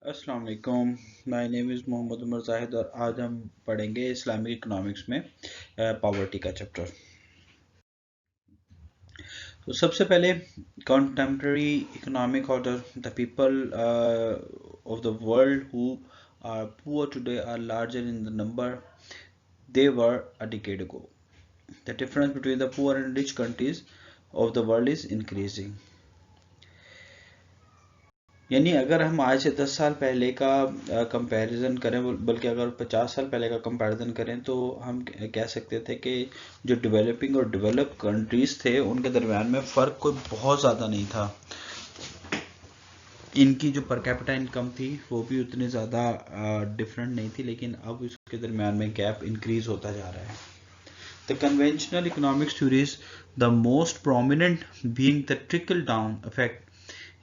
अस्सलाम वालेकुम। My name is Mohammad Umar Zahid और आज हम पढ़ेंगे इस्लामिक इकोनॉमिक्स में पॉवर्टी का चैप्टर। तो सबसे पहले contemporary economic order, the people of the world who are poor today are larger in the number they were a decade ago. The difference between the poor and rich countries of the world is increasing. यानी अगर हम आज से 10 साल पहले का comparison करें, बल्कि अगर 50 साल पहले का कंपैरिजन करें, तो हम कह सकते थे कि जो डेवलपिंग और डेवलप कंट्रीज थे उनके दरमियान में फ़र्क कोई बहुत ज़्यादा नहीं था। इनकी जो पर कैपिटा इनकम थी वो भी उतनी ज़्यादा डिफरेंट नहीं थी, लेकिन अब इसके दरमियान में गैप इंक्रीज होता जा रहा है। The conventional economics theories, the most prominent being the trickle-down effect,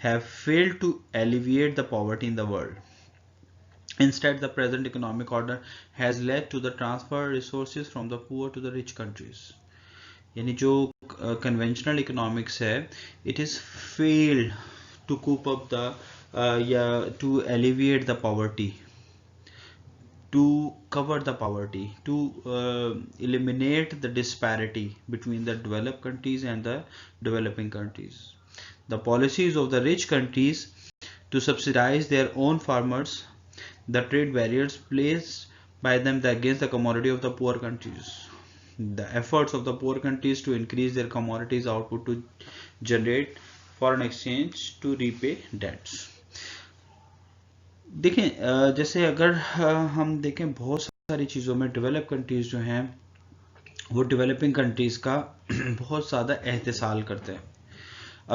have failed to alleviate the poverty in the world. Instead, the present economic order has led to the transfer of resources from the poor to the rich countries. यानी जो conventional economics है, it is failed to cope up the to alleviate the poverty, to cover the poverty, to eliminate the disparity between the developed countries and the developing countries. The policies of the rich countries to subsidize their own farmers, the trade barriers placed by them against the commodity of the poor countries, the efforts of the poor countries to increase their commodities output to generate foreign exchange to repay debts. देखें, जैसे अगर हम देखें बहुत सारी चीज़ों में develop countries जो हैं वो डेवलपिंग कंट्रीज़ का बहुत ज़्यादा एहतिसाल करते हैं।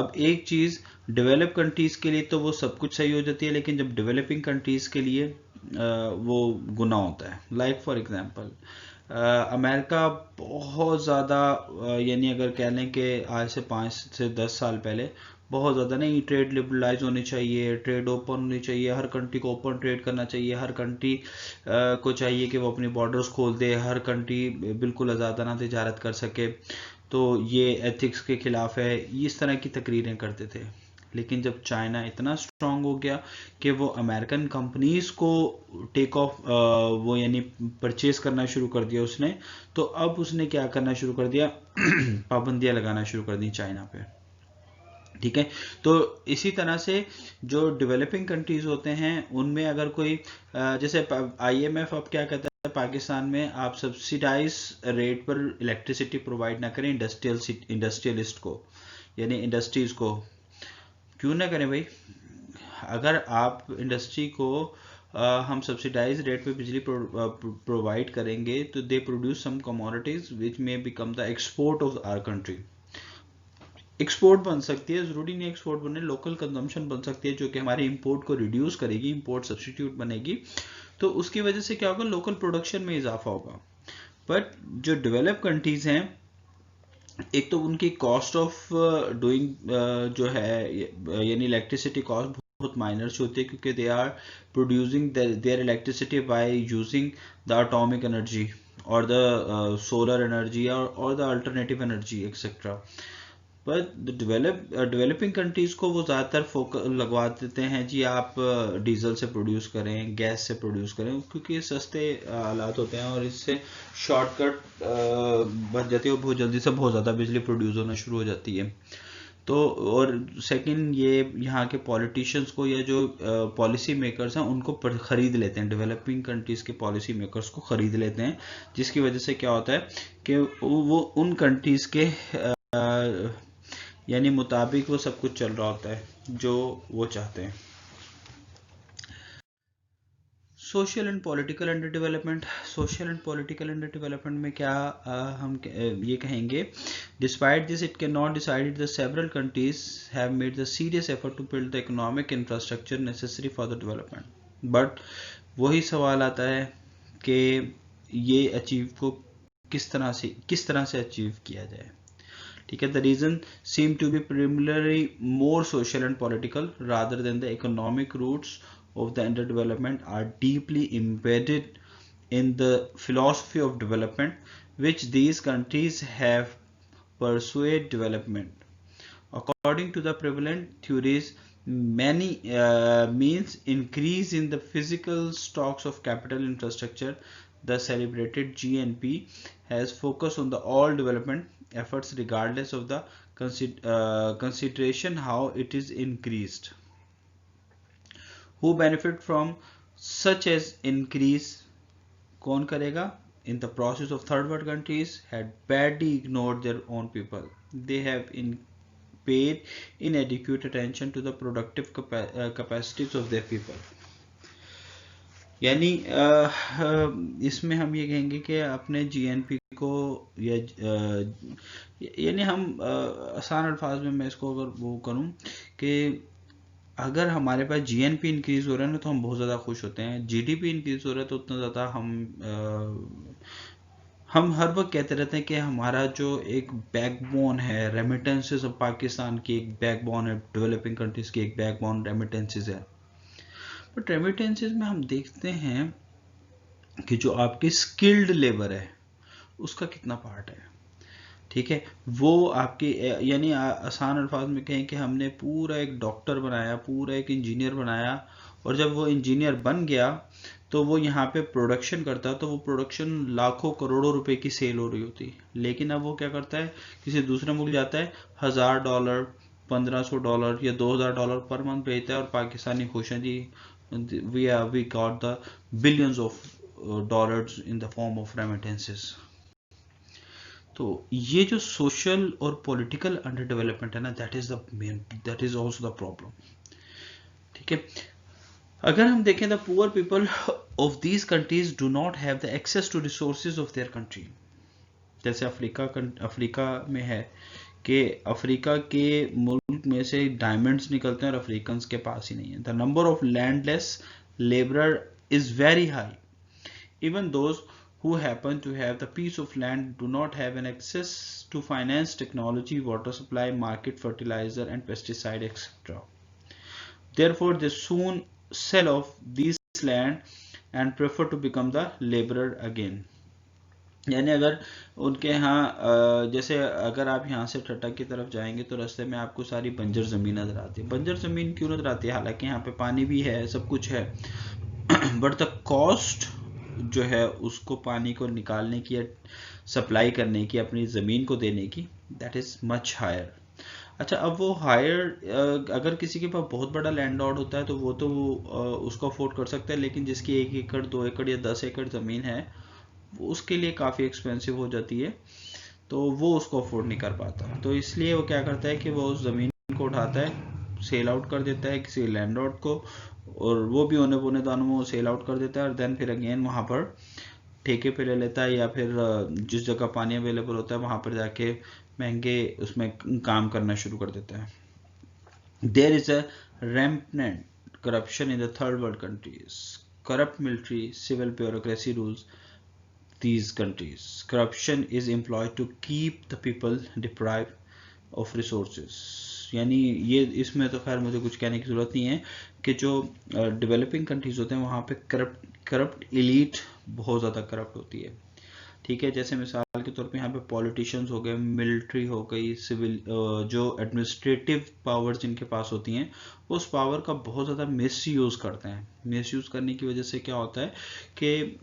अब एक चीज़ डेवलप कंट्रीज़ के लिए तो वो सब कुछ सही हो जाती है, लेकिन जब डेवलपिंग कंट्रीज़ के लिए वो गुनाह होता है। लाइक फॉर एग्जांपल अमेरिका बहुत ज़्यादा, यानी अगर कह लें कि आज से 5 से 10 साल पहले बहुत ज़्यादा नहीं, ट्रेड लिबरलाइज होनी चाहिए, ट्रेड ओपन होनी चाहिए, हर कंट्री को ओपन ट्रेड करना चाहिए, हर कंट्री को चाहिए कि वो अपनी बॉर्डर्स खोल दे, हर कंट्री बिल्कुल आज़ादाना तिजारत कर सके, तो ये एथिक्स के खिलाफ है, इस तरह की तकरीरें करते थे। लेकिन जब चाइना इतना स्ट्रांग हो गया कि वो अमेरिकन कंपनीज को टेक ऑफ वो यानी परचेज करना शुरू कर दिया उसने, तो अब उसने क्या करना शुरू कर दिया पाबंदियां लगाना शुरू कर दी चाइना पे। ठीक है, तो इसी तरह से जो डेवलपिंग कंट्रीज होते हैं उनमें अगर कोई जैसे IMF अब क्या कहता है, पाकिस्तान में आप सब्सिडाइज रेट पर इलेक्ट्रिसिटी प्रोवाइड ना करें इंडस्ट्रियलिस्ट को, यानी इंडस्ट्रीज को। क्यों ना करें भाई? अगर आप इंडस्ट्री को हम सब्सिडाइज रेट पे बिजली प्रोवाइड करेंगे तो they produce some commodities which may become the export of our country. Export बन सकती है, ज़रूरी नहीं एक्सपोर्ट बने, लोकल कंजम्पशन बन सकती है जो कि हमारे इंपोर्ट को रिड्यूस करेगी, इंपोर्ट सब्सटीट्यूट बनेगी, तो उसकी वजह से क्या होगा, लोकल प्रोडक्शन में इजाफा होगा। बट जो डेवलप कंट्रीज हैं, एक तो उनकी कॉस्ट ऑफ डूइंग जो है यानी इलेक्ट्रिसिटी कॉस्ट बहुत माइनर होती है, क्योंकि they are producing their electricity by using the atomic energy और द सोलर एनर्जी और द अल्टरनेटिव एनर्जी एक्सेट्रा। पर डेवलपिंग कंट्रीज को वो ज़्यादातर फोकस लगवा देते हैं जी, आप डीजल से प्रोड्यूस करें, गैस से प्रोड्यूस करें, क्योंकि सस्ते आलात होते हैं और इससे शॉर्टकट बन जाती है और बहुत जल्दी से बहुत ज़्यादा बिजली प्रोड्यूस होना शुरू हो जाती है। तो और सेकंड, ये यहाँ के पॉलिटिशियंस को या जो पॉलिसी मेकर्स हैं उनको ख़रीद लेते हैं, डेवलपिंग कंट्रीज़ के पॉलिसी मेकर्स को ख़रीद लेते हैं, जिसकी वजह से क्या होता है कि वो उन कंट्रीज़ के यानी मुताबिक वो सब कुछ चल रहा होता है जो वो चाहते हैं। Social and political under development, social and political under development में क्या हम ये कहेंगे, despite this it can not decided the several countries have made the serious effort to build the economic infrastructure necessary for the development, but वही सवाल आता है कि ये अचीव को किस तरह से अचीव किया जाए। ठीक है, the reason seem to be primarily more social and political rather than the economic roots of the underdevelopment are deeply embedded in the philosophy of development which these countries have pursued development. According to the prevalent theories, many means increase in the physical stocks of capital infrastructure. The celebrated GNP has focused on the all development efforts regardless of the consideration how it is increased. Who benefit from such as increase? कौन करेगा? In the process of third world countries had badly ignored their own people. They have paid inadequate attention to the productive capacities of their people. यानी इसमें हम ये कहेंगे कि अपने GNP को या यानी हम आसान अल्फाज में मैं इसको अगर वो करूं कि अगर हमारे पास जीएनपी इंक्रीज हो रहा है ना तो हम बहुत ज़्यादा खुश होते हैं, जीडीपी इंक्रीज हो रहा है तो उतना ज़्यादा हम हर वक्त कहते रहते हैं कि हमारा जो एक बैकबोन है रेमिटेंसेस ऑफ पाकिस्तान की, एक बैकबोन है डेवलपिंग कंट्रीज की, एक बैकबोन रेमिटेंसेस है। बट रेमिटेंसेस में हम देखते हैं कि जो आपकी स्किल्ड लेबर है उसका कितना पार्ट है, ठीक है, वो आपके यानी आसान अल्फाज में कहें कि हमने पूरा एक डॉक्टर बनाया, पूरा एक इंजीनियर बनाया, और जब वो इंजीनियर बन गया तो वो यहाँ पे प्रोडक्शन करता, तो वो प्रोडक्शन लाखों करोड़ों रुपए की सेल हो रही होती, लेकिन अब वो क्या करता है, किसी दूसरे मुल्क जाता है, $1000 $1500 या $2000 पर मंथ भेजता है और पाकिस्तानी खुश हैं जी, we got the billions of dollars in the form of remittances. तो ये जो सोशल और पॉलिटिकल अंडर डेवलपमेंट है ना, that is also the problem, ठीक है। अगर हम देखें the poor people of these countries do not have the access to resources of their country. जैसे अफ्रीका में है कि अफ्रीका के मुल्क में से डायमंड्स निकलते हैं और अफ्रीकन के पास ही नहीं है। The number of landless labourer is very high, even those who happen to have the piece of land do not have an access to finance, technology, water supply, market, fertilizer and pesticide, etc. Therefore they soon sell off this land and prefer to become the laborer again. यानी अगर उनके यहाँ जैसे अगर आप यहाँ से ठट्टा की तरफ जाएंगे तो रास्ते में आपको सारी बंजर ज़मीन नज़र आती है। बंजर ज़मीन क्यों नज़र आती है? हालांकि यहाँ पे पानी भी है, सब कुछ है, बट द कॉस्ट जो है उसको पानी को निकालने की या सप्लाई करने की, अपनी ज़मीन को देने की, दैट इज़ मच हायर। अच्छा, अब वो हायर अगर किसी के पास बहुत बड़ा लैंड लॉर्ड होता है तो वो उसको अफोर्ड कर सकता है, लेकिन जिसकी 1 एकड़ 2 एकड़ या 10 एकड़ ज़मीन है वो उसके लिए काफ़ी एक्सपेंसिव हो जाती है, तो वो उसको अफोर्ड नहीं कर पाता। तो इसलिए वो क्या करता है कि वो उस ज़मीन को उठाता है, सेल आउट कर देता है किसी लैंड लॉर्ड को, और वो भी औने पौने दानों में सेल आउट कर देता है, और देन फिर अगेन वहाँ पर ठेके पे ले लेता है, या फिर जिस जगह पानी अवेलेबल होता है वहाँ पर जाके महंगे उसमें काम करना शुरू कर देता है। There is a rampant corruption in the third world countries. Corrupt military, civil bureaucracy rules these countries. Corruption is employed to keep the people deprived of resources. यानी ये इसमें तो खैर मुझे कुछ कहने की ज़रूरत नहीं है कि जो डेवलपिंग कंट्रीज होते हैं वहाँ पे करप्ट एलीट बहुत ज़्यादा करप्ट होती है, ठीक है। जैसे मिसाल के तौर पे यहाँ पे पॉलिटिशियंस हो गए, मिलिट्री हो गई, सिविल जो एडमिनिस्ट्रेटिव पावर्स जिनके पास होती हैं वो उस पावर का बहुत ज़्यादा मिसयूज़ करते हैं। मिसयूज़ करने की वजह से क्या होता है कि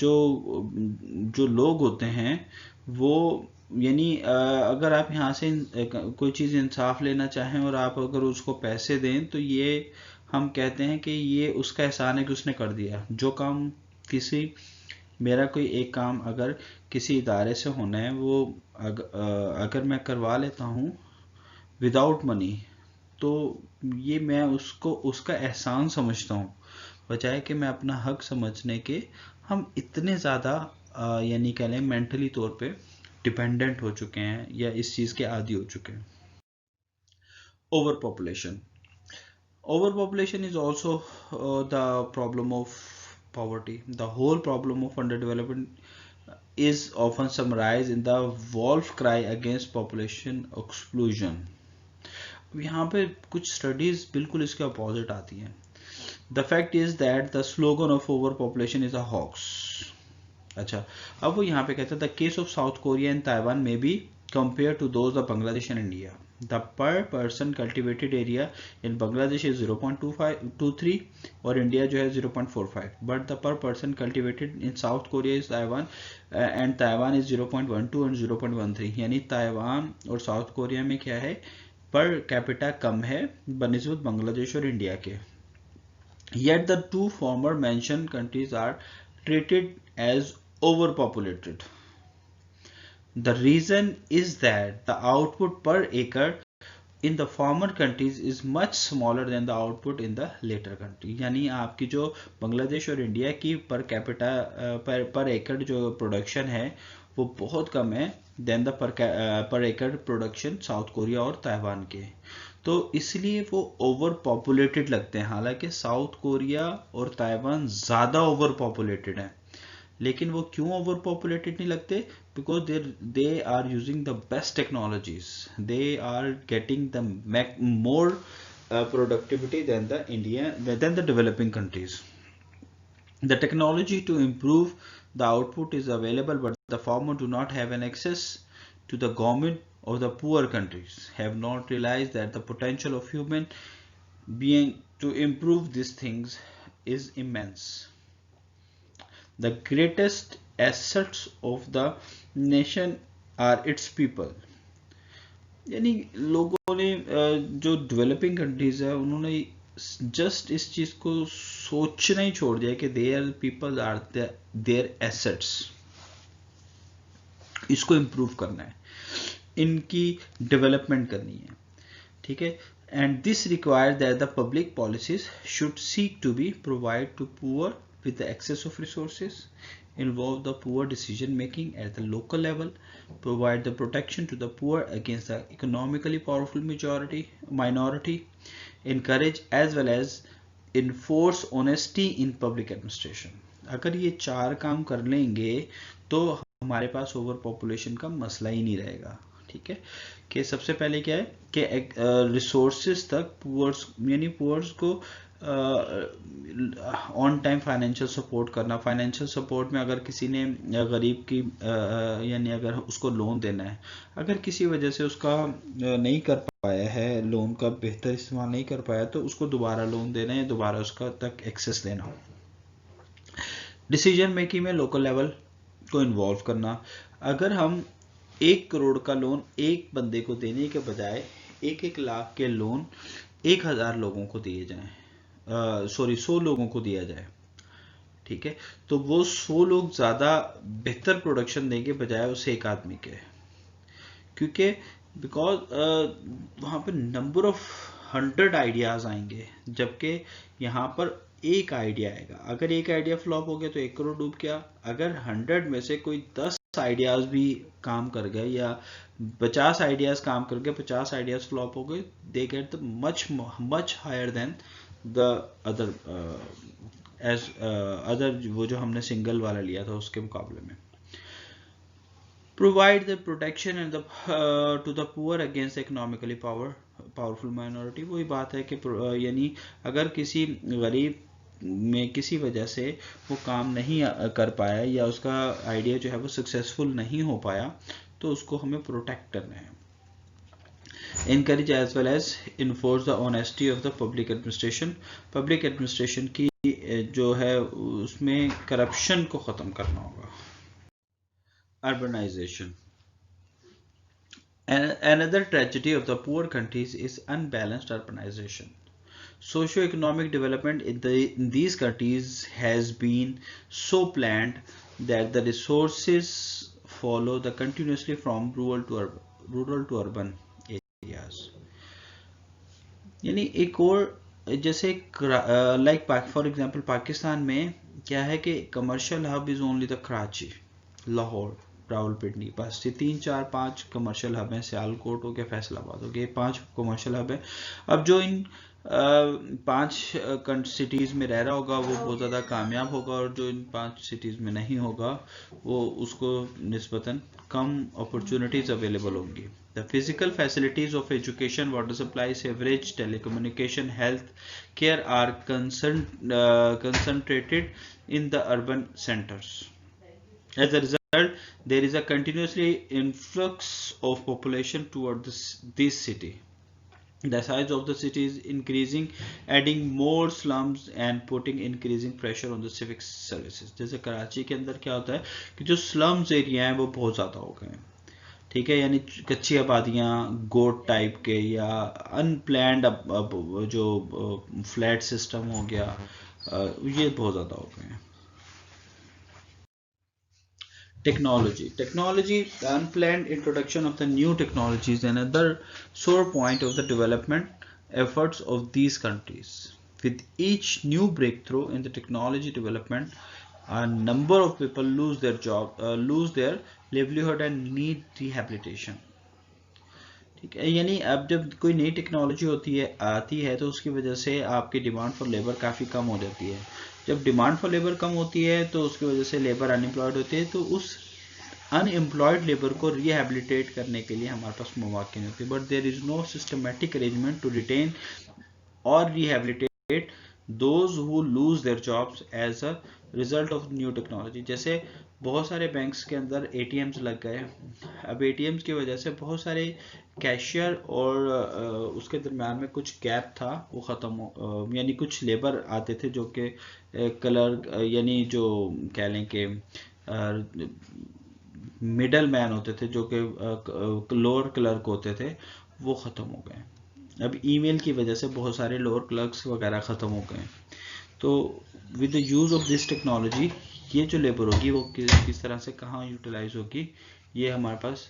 जो लोग होते हैं वो यानी अगर आप यहाँ से कोई चीज़ इंसाफ लेना चाहें और आप अगर उसको पैसे दें तो ये हम कहते हैं कि ये उसका एहसान है कि उसने कर दिया। जो काम मेरा कोई एक काम अगर किसी इदारे से होना है वो अगर मैं करवा लेता हूँ विदाउट मनी, तो ये मैं उसको उसका एहसान समझता हूँ, बजाय कि मैं अपना हक समझने के। हम इतने ज़्यादा यानी कह लें मेंटली तौर पे डिपेंडेंट हो चुके हैं या इस चीज़ के आदी हो चुके हैं। Over population is also the problem of poverty. The whole problem of underdevelopment is often summarized in the wolf cry against population exclusion. यहाँ पे कुछ स्टडीज बिल्कुल इसके अपोजिट आती हैं। The fact is that the slogan of overpopulation is a hoax. अच्छा, अब वो यहाँ पे कहते हैं the case of South Korea and Taiwan may be compared to those of Bangladesh and India. The per person cultivated area in Bangladesh is 0.23 और India जो है 0.45, but the per person cultivated in South Korea is Taiwan and Taiwan is 0.12 and 0.13, यानी Taiwan और south Korea में क्या है, per capita कम है बनिस्बत बांग्लादेश और इंडिया के. Yet the two former mentioned countries are treated as overpopulated. The reason is that the output per acre in the former countries is much smaller than the output in the later country. यानी आपकी जो बांग्लादेश और India की per capita पर एकड़ जो production है वो बहुत कम है then the per acre production South Korea और ताइवान के. तो इसलिए वो ओवर पॉपुलेटेड लगते हैं. हालांकि साउथ कोरिया और ताइवान ज़्यादा ओवर पॉपुलेटेड हैं, लेकिन वो क्यों ओवर पॉपुलेटेड नहीं लगते? Because they are using the best technologies, they are getting the more productivity than the developing countries. The technology to improve the output is available, but the farmers do not have an access to. The government of the poor countries have not realized that the potential of human being to improve these things is immense. The greatest assets of the nation are its people. यानी लोगों ने जो developing countries है उन्होंने just इस चीज को सोचना ही छोड़ दिया कि their people are their assets. इसको इम्प्रूव करना है, इनकी डेवलपमेंट करनी है, ठीक है. And this require that the public policies should seek to be provide to poor with the excess of resources, involve the poor decision making at the local level, provide the protection to the poor against the economically powerful minority, encourage as well as enforce honesty in public administration. अगर ये चार काम कर लेंगे तो हमारे पास over population का मसला ही नहीं रहेगा, ठीक है. कि सबसे पहले क्या है कि रिसोर्सेज तक पुअर्स यानी पुअर्स को ऑन टाइम फाइनेंशियल सपोर्ट करना. फाइनेंशियल सपोर्ट में अगर किसी ने गरीब की यानी अगर उसको लोन देना है, अगर किसी वजह से उसका नहीं कर पाया है, लोन का बेहतर इस्तेमाल नहीं कर पाया, तो उसको दोबारा लोन देना है, दोबारा उसका तक एक्सेस देना. डिसीजन मेकिंग में लोकल लेवल को इन्वॉल्व करना. अगर हम 1 करोड़ का लोन एक बंदे को देने के बजाय 1 लाख के लोन 1000 लोगों को दिए जाएं, 100 लोगों को दिया जाए, ठीक है, तो वो 100 लोग ज़्यादा बेहतर प्रोडक्शन देंगे बजाय उस एक आदमी के. क्योंकि बिकॉज वहाँ पर नंबर ऑफ 100 आइडियाज़ आएंगे, जबकि यहाँ पर एक आइडिया आएगा. अगर एक आइडिया फ्लॉप हो गया तो 1 करोड़ डूब गया. अगर 100 में से कोई 10 आइडियाज भी काम कर गए या 50 आइडियाज काम कर गए, 50 आइडियाज फ्लॉप हो गए, they get the much higher than the other other वो जो हमने सिंगल वाला लिया था उसके मुकाबले में. Provide the protection and to the poor against economically powerful minority. वही बात है कि यानी अगर किसी गरीब में किसी वजह से वो काम नहीं कर पाया या उसका आइडिया जो है वो सक्सेसफुल नहीं हो पाया, तो उसको हमें प्रोटेक्ट करना है. encourage as well as enforce the honesty of the public administration. Public administration की जो है उसमें करप्शन को ख़त्म करना होगा. Urbanization. Another tragedy of the poor countries is unbalanced urbanization. Socio-economic development in these countries has been so planned that the resources follow the continuously from rural to urban areas. यानी एक और जैसे like for example Pakistan में क्या है कि commercial hub is only the Karachi, Lahore, Rawalpindi, बस ये 3, 4, 5 कमर्शियल हब हैं. सियालकोट हो गया, फैसलाबाद हो गया, 5 कमर्शियल हब हैं. अब जो इन 5 सिटीज़ में रह रहा होगा वो बहुत ज़्यादा कामयाब होगा, और जो इन 5 सिटीज़ में नहीं होगा वो उसको निस्बतन कम अपॉर्चुनिटीज़ अवेलेबल होंगी. The physical facilities of education, water supply, sewerage, telecommunication, health care are concentrated in the urban centres. As a result, there is a continuously influx of population toward this city. The size of the city is increasing, adding more slums and putting increasing pressure on the civic services. जैसे कराची के अंदर क्या होता है कि जो slums area हैं वो बहुत ज़्यादा हो गए हैं, ठीक है, यानी कच्ची आबादियाँ, गोट टाइप के या अनप्लैंड जो फ्लैट सिस्टम हो गया, ये बहुत ज़्यादा हो गए हैं. Technology, the unplanned introduction of the new technology is another sore point of the development efforts of these countries. With each new breakthrough in the technology development, a number of people lose their job, lose their livelihood and need rehabilitation. ठीक है, यानी अब जब कोई नई technology आती है तो उसकी वजह से आपकी डिमांड फॉर लेबर काफ़ी कम हो जाती है. जब डिमांड फॉर लेबर कम होती है तो उसकी वजह से लेबर अनएम्प्लॉयड होती है, तो उस अनएम्प्लॉयड लेबर को रिहेबिलिटेट करने के लिए हमारे पास मौके नहीं होते. But there is no systematic arrangement to retain or rehabilitate those who lose their jobs as a result of new technology. जैसे बहुत सारे बैंक्स के अंदर एटीएम्स लग गए. अब एटीएम्स की वजह से बहुत सारे कैशियर और उसके दरम्यान में कुछ गैप था, वो ख़त्म हो, यानी कुछ लेबर आते थे जो कि कलर यानी जो कह लें कि मिडल मैन होते थे, जो कि लोअर क्लर्क होते थे, वो ख़त्म हो गए. अब ईमेल की वजह से बहुत सारे लोअर क्लर्क्स वगैरह ख़त्म हो गए. तो with the use of this technology ये जो लेबर होगी वो किस तरह से कहाँ यूटिलाइज होगी, ये हमारे पास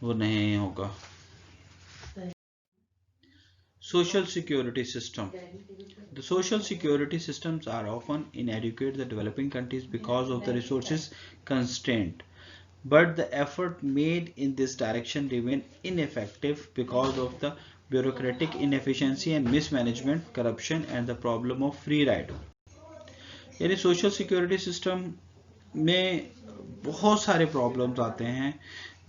वो नहीं होगा. Social security system. The social security systems are often inadequate in the developing countries because of the resources constraint. But the effort made in this direction remain ineffective because of the bureaucratic inefficiency and mismanagement, corruption and the problem of free rider. यानी social security system में बहुत सारे problems आते हैं,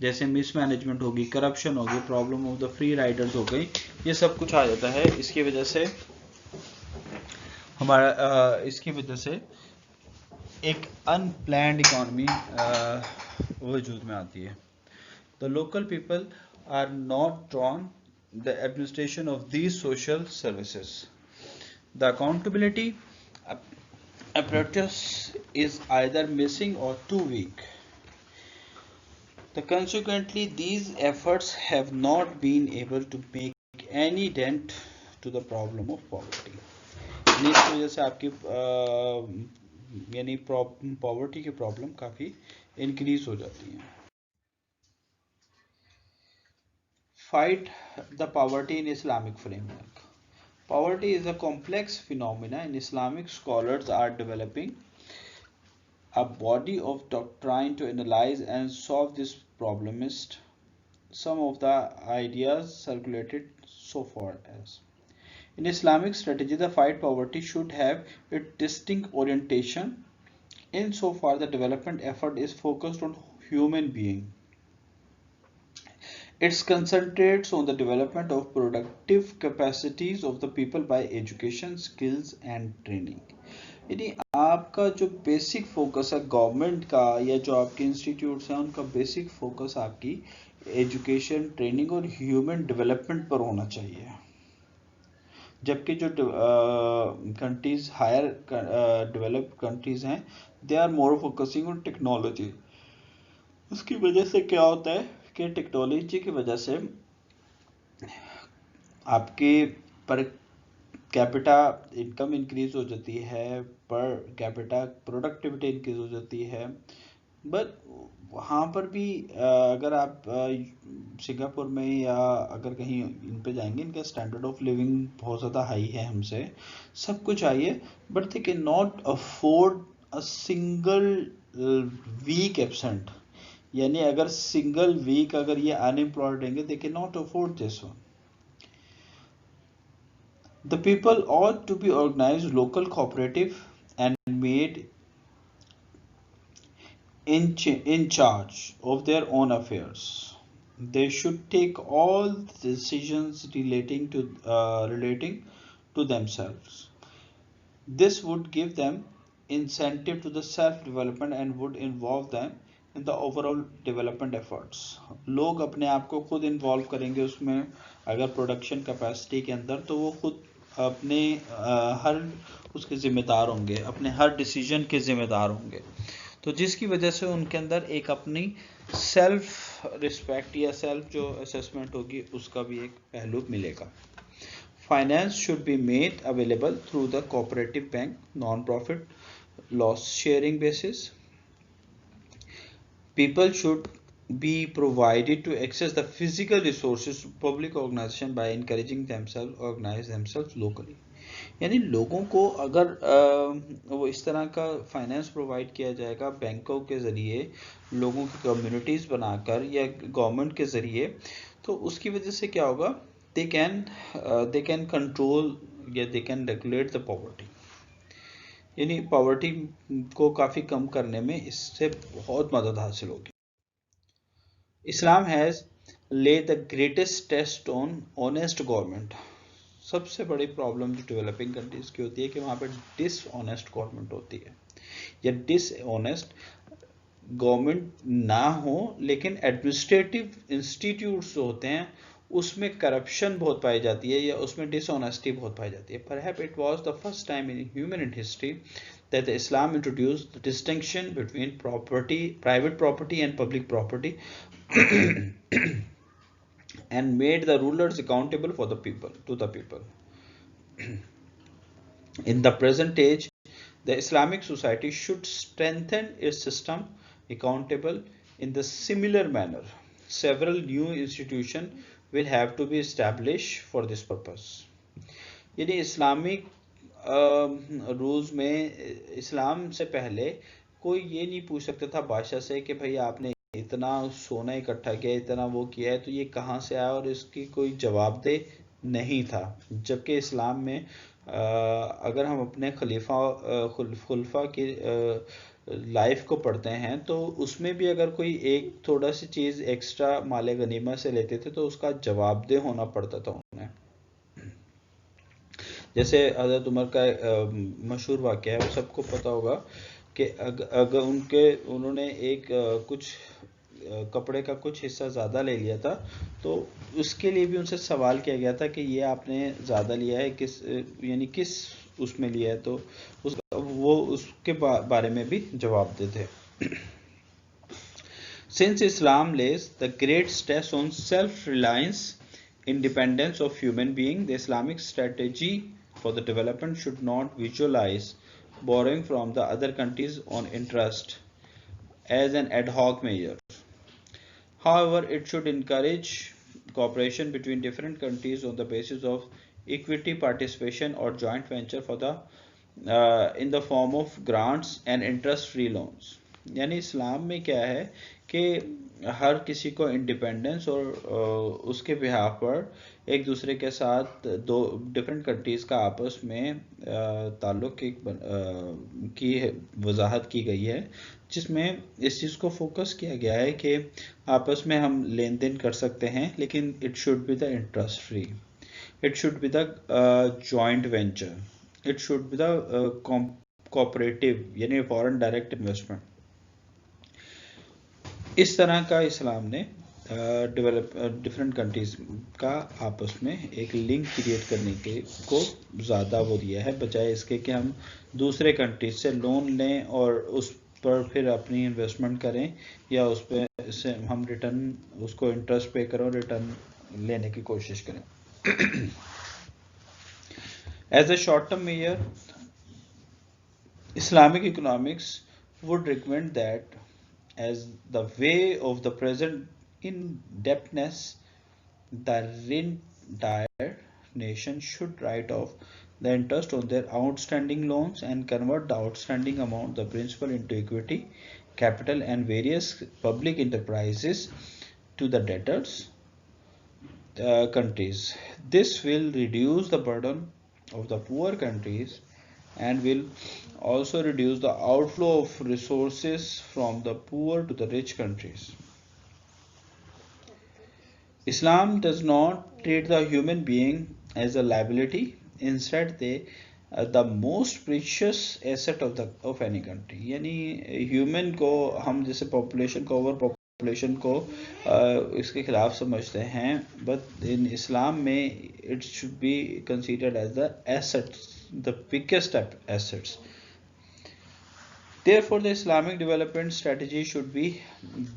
जैसे mismanagement होगी, corruption होगी, problem of the free Riders हो गई, ये सब कुछ आ जाता है. इसकी वजह से इसकी वजह से एक अनप्लैन्ड इकॉनमी वजूद में आती है. The local people are not drawn the administration of these social services. The accountability apparatus is either missing or too weak. Consequently, these efforts have not been able to make any dent to the problem of poverty. इस वजह से आपकी यानी poverty की problem काफ़ी increase हो जाती है. Fight the poverty in Islamic framework. Poverty is a complex phenomena, and Islamic scholars are developing a body of doctrine to analyze and solve this problem. Some of the ideas circulated so far as: in Islamic strategy, the fight poverty should have a distinct orientation insofar the development effort is focused on human being. It concentrates on the development of productive capacities of the people by education, skills and training. यानी आपका जो basic focus है government का या जो आपके institutes हैं उनका बेसिक फोकस आपकी एजुकेशन, ट्रेनिंग और ह्यूमन डेवलपमेंट पर होना चाहिए. जबकि जो कंट्रीज हायर डेवलप्ड कंट्रीज हैं they are more focusing on technology. उसकी वजह से क्या होता है कि टेक्नोलॉजी की वजह से आपके पर कैपिटा इनकम इंक्रीज हो जाती है, पर कैपिटा प्रोडक्टिविटी इंक्रीज हो जाती है. बट वहाँ पर भी अगर आप सिंगापुर में या अगर कहीं इन पे जाएंगे, इनका स्टैंडर्ड ऑफ लिविंग बहुत ज़्यादा हाई है हमसे, सब कुछ हाई है, but they can not afford a single week absent. यानी अगर सिंगल वीक अगर ये अनएम्प्लॉयड रहेंगे, they can not afford this one. The people ought to be organized local cooperative and made in charge of their own affairs. They should take all decisions relating to themselves. This would give them incentive to the self development and would involve them in the overall development efforts. लोग अपने आप को खुद involve करेंगे उसमें, अगर production capacity के अंदर, तो वो खुद अपने हर उसके जिम्मेदार होंगे, अपने हर डिसीजन के जिम्मेदार होंगे। तो जिसकी वजह से उनके अंदर एक अपनी सेल्फ रिस्पेक्ट या सेल्फ जो असेसमेंट होगी उसका भी एक पहलू मिलेगा। Finance should be made available through the cooperative bank, non profit, loss sharing basis. People should be provided to access the physical resources to public organization by encouraging themselves organize themselves locally। यानी लोगों को अगर वो इस तरह का finance provide किया जाएगा बैंकों के ज़रिए, लोगों की कम्युनिटीज़ बनाकर या गवर्नमेंट के ज़रिए, तो उसकी वजह से क्या होगा, दे कैन कंट्रोल या they can regulate the poverty. यानी पॉवर्टी को काफ़ी कम करने में इससे बहुत मदद हासिल होगी। Islam has lay the greatest test on honest government. सबसे बड़ी प्रॉब्लम जो डेवलपिंग कंट्रीज की होती है कि वहाँ पर डिसऑनेस्ट गवर्नमेंट होती है, या डिसऑनेस्ट गवर्नमेंट ना हो, लेकिन एडमिनिस्ट्रेटिव इंस्टीट्यूट्स जो होते हैं उसमें करप्शन बहुत पाई जाती है या उसमें डिसऑनेस्टी बहुत पाई जाती है। Perhaps it was the first time in human history that the Islam introduced the distinction between private property and public property and made the rulers accountable for the people, to the people. In the present age, the Islamic society should strengthen its system accountable in the similar manner. Several new institutions will have to be established for this purpose। यानी Islamic rules में इस्लाम से पहले कोई ये नहीं पूछ सकता था बादशाह से कि भाई आपने इतना सोना इकट्ठा किया, इतना वो किया है, तो ये कहाँ से आया, और इसकी कोई जवाबदेह नहीं था। जबकि इस्लाम में अगर हम अपने खुलफा की लाइफ को पढ़ते हैं तो उसमें भी अगर कोई एक थोड़ा सी चीज़ एक्स्ट्रा माले गनीमा से लेते थे तो उसका जवाबदेह होना पड़ता था उन्हें। जैसे हज़रत उमर का मशहूर वाक़या है, वो सबको पता होगा कि अगर उन्होंने एक कुछ कपड़े का कुछ हिस्सा ज़्यादा ले लिया था, तो उसके लिए भी उनसे सवाल किया गया था कि ये आपने ज़्यादा लिया है यानी किस उसमें लिया है, तो वो उसके बारे में भी जवाब देते। Since Islam lays the great stress on self-reliance, independence of human being, the Islamic strategy for the development should not visualize borrowing from the other countries on interest as an ad hoc measure. However, it should encourage cooperation between different countries on the basis of equity participation or joint venture for the in the form of grants and interest-free loans। यानी इस्लाम में क्या है कि हर किसी को independence और उसके behalf पर एक दूसरे के साथ दो डिफरेंट कंट्रीज़ का आपस में ताल्लुक़ की वजाहत की गई है, जिसमें इस चीज़ को फोकस किया गया है कि आपस में हम लेन देन कर सकते हैं, लेकिन it should be the interest free, it should be the joint venture, it should be the cooperative यानी फॉरेन डायरेक्ट इन्वेस्टमेंट। इस तरह का इस्लाम ने डिफरेंट कंट्रीज का आपस में एक लिंक क्रिएट करने को ज़्यादा वो दिया है, बजाय इसके कि हम दूसरे कंट्रीज से लोन लें और उस पर फिर अपनी इन्वेस्टमेंट करें या उस पर से हम रिटर्न उसको इंटरेस्ट पे करें और रिटर्न लेने की कोशिश करें। As a short term measure, Islamic economics would recommend that as the way of the present indebtedness, the entire nation should write off the interest on their outstanding loans and convert the outstanding amount, the principal, into equity, capital and various public enterprises to the debtors countries. This will reduce the burden of the poor countries and will also reduce the outflow of resources from the poor to the rich countries. Islam does not treat the human being as a liability. Instead, they the most precious asset of any country. यानी human को हम जैसे population को, over population को इसके खिलाफ समझते हैं, बट इन इस्लाम में it should be considered as the assets, the biggest assets. Therefore, the Islamic development strategy should be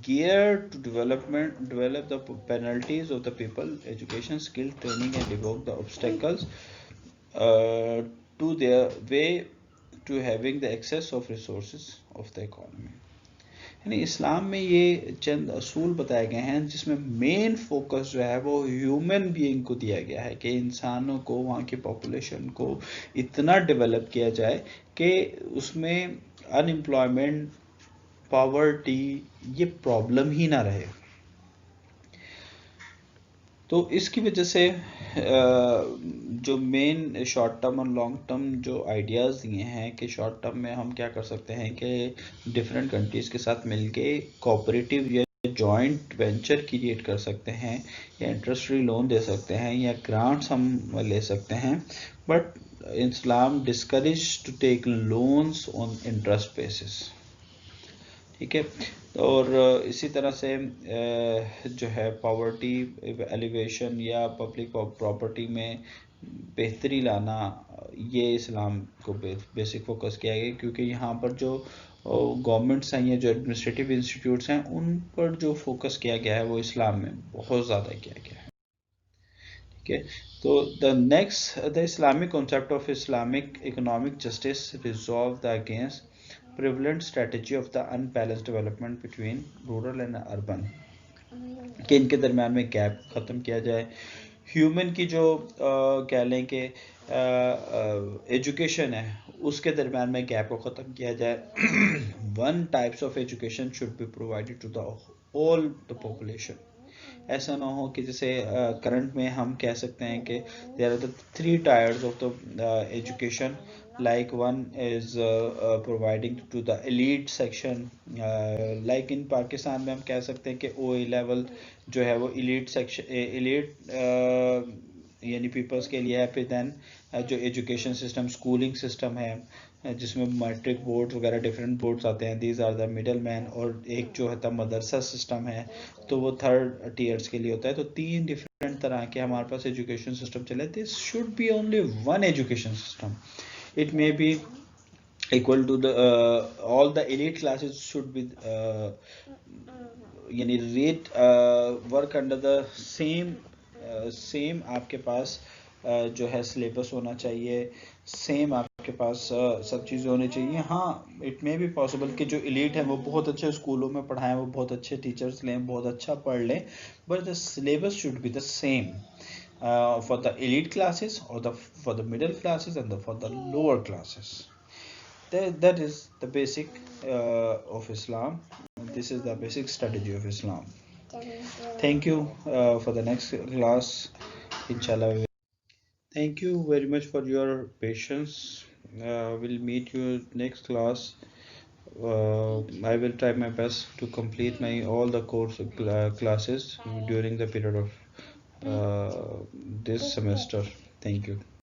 geared to develop the penalties of the people, education, skill, training, and remove the obstacles to their way to having the access of resources of the economy। यानी इस्लाम में ये चंद असूल बताए गए हैं जिसमें main focus जो है वो ह्यूमन बीइंग को दिया गया है कि इंसानों को, वहाँ की पॉपुलेशन को इतना डेवलप किया जाए कि उसमें अनएम्प्लॉयमेंट, पॉवर्टी ये प्रॉब्लम ही ना रहे। तो इसकी वजह से जो मेन शॉर्ट टर्म और लॉन्ग टर्म जो आइडियाज़ दिए हैं कि शॉर्ट टर्म में हम क्या कर सकते हैं कि डिफरेंट कंट्रीज़ के साथ मिलके कोऑपरेटिव या जॉइंट वेंचर क्रिएट कर सकते हैं, या इंटरेस्ट फ्री लोन दे सकते हैं, या ग्रांट्स हम ले सकते हैं। But Islam discourage to take loans on interest basis. ठीक है। और इसी तरह से जो है पॉवर्टी एलिवेशन या पब्लिक प्रॉपर्टी में बेहतरी लाना, ये इस्लाम को बेसिक फोकस किया गया, क्योंकि यहाँ पर जो गवर्नमेंट्स हैं या जो एडमिनिस्ट्रेटिव इंस्टीट्यूट्स हैं उन पर जो फोकस किया गया है वो इस्लाम में बहुत ज़्यादा किया गया है। ठीक है। तो the next, the Islamic concept of Islamic economic justice resolve the against prevalent strategy of the unbalanced development between rural and urban, कि इनके दरम्यान में गैप ख़त्म किया जाए। ह्यूमन की जो कह लें कि एजुकेशन है उसके दरम्यान में गैप को ख़त्म किया जाए। One types of education should be provided to the all the population. ऐसा ना हो कि जैसे करंट में हम कह सकते हैं कि there are the three tiers of the education, like one is providing to the elite section, like in Pakistan में हम कह सकते हैं कि OA लेवल जो है वो elite section, elite यानी पीपल्स के लिए है। फिर दैन जो एजुकेशन सिस्टम, स्कूलिंग सिस्टम है जिसमें मैट्रिक बोर्ड्स वगैरह डिफरेंट बोर्ड्स आते हैं, these are the middle man. और एक जो है मदरसा सिस्टम है तो वो थर्ड टीयर्स के लिए होता है। तो तीन डिफरेंट तरह के हमारे पास एजुकेशन सिस्टम चले। This should be only one education system. It may be equal to the all the elite classes should be यानी rate work under the same आपके पास जो है सिलेबस होना चाहिए, सेम आपके पास सब चीज़ें होनी चाहिए। हाँ, इट मे बी पॉसिबल कि जो एलीट है वो बहुत अच्छे स्कूलों में पढ़ाएं, वो बहुत अच्छे टीचर्स लें, बहुत अच्छा पढ़ लें, but the syllabus should be the same for the elite classes or for the middle classes and for the lower classes. That is the basic of Islam. This is the basic strategy of Islam. Thank you for the next class, inshallah. Thank you very much for your patience. We'll meet you next class. I will try my best to complete all the course classes during the period of this semester. Thank you.